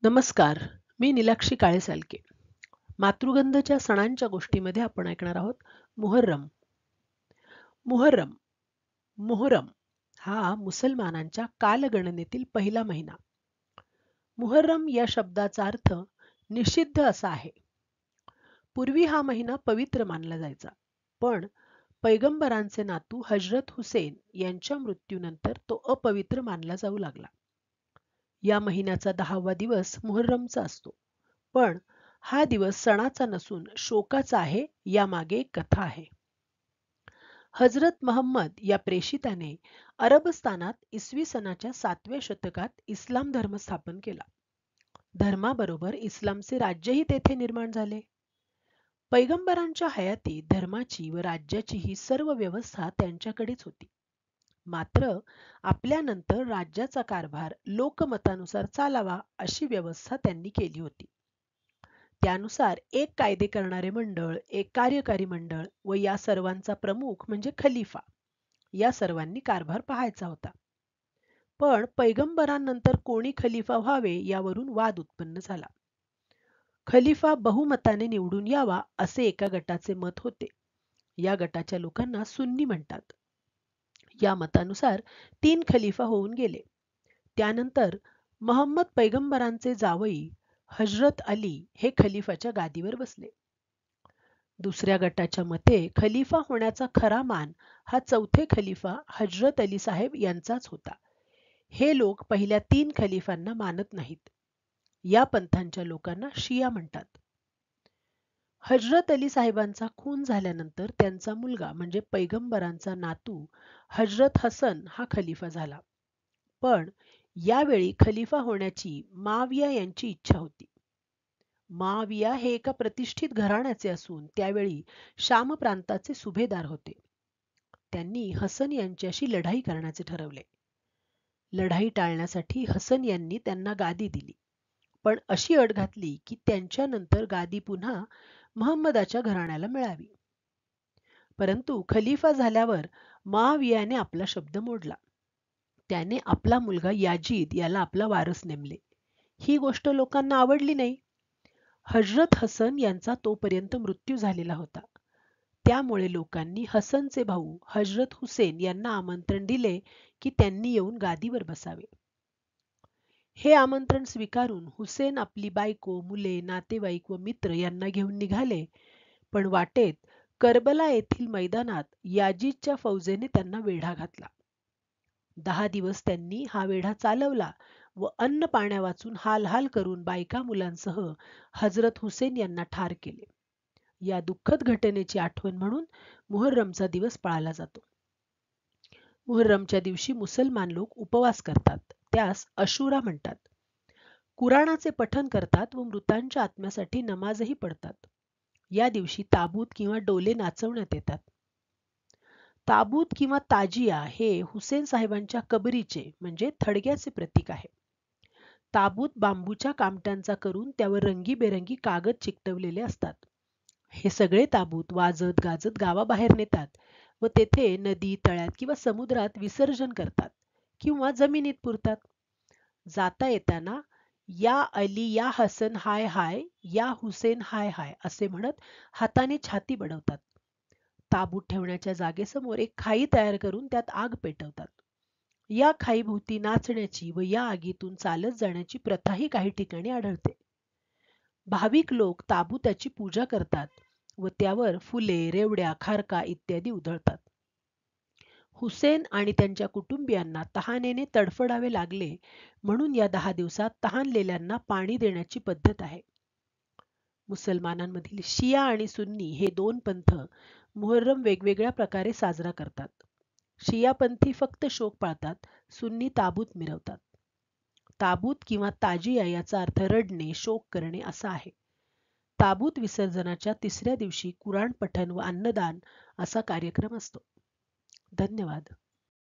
नमस्कार. मी नीलाक्षी काळेसालके. मातृगंधच्या सणांच्या गोष्टीमध्ये आपण ऐकणार आहोत मुहर्रम. मुहर्रम मोहरम हा मुसलमानांच्या कालगणनेतील पहिला महिना. मुहर्रम या शब्दाचा अर्थ निषिद्ध असा आहे. पूर्वी हा महिना पवित्र मानला जायचा, पण पैगंबरांचे नातू हजरत हुसेन यांच्या मृत्यूनंतर तो अपवित्र मानला जाऊ लागला. या महिन्याचा 10वा दिवस मुहर्रमचा असतो, पण हा दिवस सणाचा नसून शोकाचा आहे. यामागे एक कथा आहे. हजरत महम्मद या प्रेषिताने अरबस्थानात इसवी सनाच्या 7व्या शतकात इस्लाम धर्म स्थापन केला. धर्माबरोबर इस्लामचे राज्यही तेथे निर्माण झाले. पैगंबरांच्या हयातीत धर्माची व राज्याची ही सर्व व्यवस्था त्यांच्याकडेच होती. मात्र आपल्यानंतर राज्याचा कारभार लोकमतानुसार चालावा अशी व्यवस्था त्यांनी केली होती. त्यानुसार एक कायदे करणारे मंडळ, एक कार्यकारी मंडळ व या सर्वांचा प्रमुख म्हणजे खलिफा, या सर्वांनी कारभार पाहायचा होता. पण पैगंबरांनंतर कोणी खलिफा व्हावे यावरून वाद उत्पन्न झाला. खलिफा बहुमताने निवडून यावा असे एका गटाचे मत होते. या गटाच्या लोकांना सुन्नी म्हणतात. या मतानुसार 3 खलिफा होऊन गेले. त्यानंतर महम्मद पैगंबरांचे जावई हजरत अली हे खलिफाच्या गादीवर बसले. दुसऱ्या गटाच्या मते खलिफा होण्याचा खरा मान हा चौथे खलिफा हजरत अली साहेब यांचाच होता. हे लोक पहिल्या 3 खलिफांना मानत नाहीत. या पंथांच्या लोकांना शिया म्हणतात. हजरत अली साहेबांचा खून झाल्यानंतर त्यांचा मुलगा म्हणजे पैगंबरांचा नातू हजरत हसन हा खलिफा झाला. पण यावेळी खलिफा होण्याची माविया यांची इच्छा होती. माविया हे एका प्रतिष्ठित घराण्याचे असून त्यावेळी शाम प्रांताचे सुभेदार होते. त्यांनी हसन यांच्याशी लढाई करण्याचे ठरवले. लढाई टाळण्यासाठी हसन यांनी त्यांना गादी दिली, पण अशी अट घातली की त्यांच्यानंतर गादी पुन्हा महम्मदाच्या घराण्याला मिळावी. परंतु खलिफा झाल्यावर मावियाने आपला शब्द मोडला. त्याने आपला मुलगा याजीद याला आपला वारस नेमले. ही गोष्ट लोकांना आवडली नाही. हजरत हसन यांचा तोपर्यंत मृत्यू झालेला होता. त्यामुळे लोकांनी हसनचे भाऊ हजरत हुसेन यांना आमंत्रण दिले की त्यांनी येऊन गादीवर बसावे. हे आमंत्रण स्वीकारून हुसेन आपली बायको, मुले, नातेवाईक व मित्र यांना घेऊन निघाले. पण वाटेत करबला येथील मैदानात याजीदच्या फौजेने त्यांना वेढा घातला. 10 दिवस त्यांनी हा वेढा चालवला व अन्न पाण्या वाचून हाल करून बायका मुलांसह हजरत हुसेन यांना ठार केले. या दुःखद घटनेची आठवण म्हणून मुहर्रमचा दिवस पाळला जातो. मुहर्रमच्या दिवशी मुसलमान लोक उपवास करतात. त्यास अशुरा म्हणतात. कुराणाचे पठण करतात व मृतांच्या आत्म्यासाठी नमाजही पढतात. या दिवशी ताबूत किंवा डोले नाचवण्यात येतात. ताबूत किंवा ताजिया हे हुसेन साहेबांच्या कबरीचे म्हणजे थडग्याचे प्रतीक आहे. ताबूत बांबूच्या कामट्यांचा करून त्यावर रंगीबेरंगी कागद चिकटवलेले असतात. हे सगळे ताबूत वाजत गाजत गावाबाहेर नेतात व तेथे नदी, तळ्यात किंवा समुद्रात विसर्जन करतात किंवा जमिनीत पुरतात. जाता येताना या अली या हसन हाय हाय, या हुसेन हाय हाय असे म्हणत हाताने छाती बडवतात. ताबूत ठेवण्याच्या जागेसमोर एक खाई तयार करून त्यात आग पेटवतात. या खाईभोवती नाचण्याची व या आगीतून चालत जाण्याची प्रथाही काही ठिकाणी आढळते. भाविक लोक ताबूताची पूजा करतात व त्यावर फुले, रेवड्या, खारका इत्यादी उधळतात. हुसेन आणि त्यांच्या कुटुंबियांना तहानेने तडफडावे लागले म्हणून या 10 दिवसात तहानलेल्यांना पाणी देण्याची पद्धत आहे. मुसलमानांमधील शिया आणि सुन्नी हे 2 पंथ मुहर्रम वेगवेगळ्या प्रकारे साजरा करतात. शियापंथी फक्त शोक पाळतात, सुन्नी ताबूत मिरवतात. ताबूत किंवा ताजिया याचा अर्थ रडणे, शोक करणे असा आहे. ताबूत विसर्जनाच्या 3ऱ्या दिवशी कुराण पठण व अन्नदान असा कार्यक्रम असतो. धन्यवाद.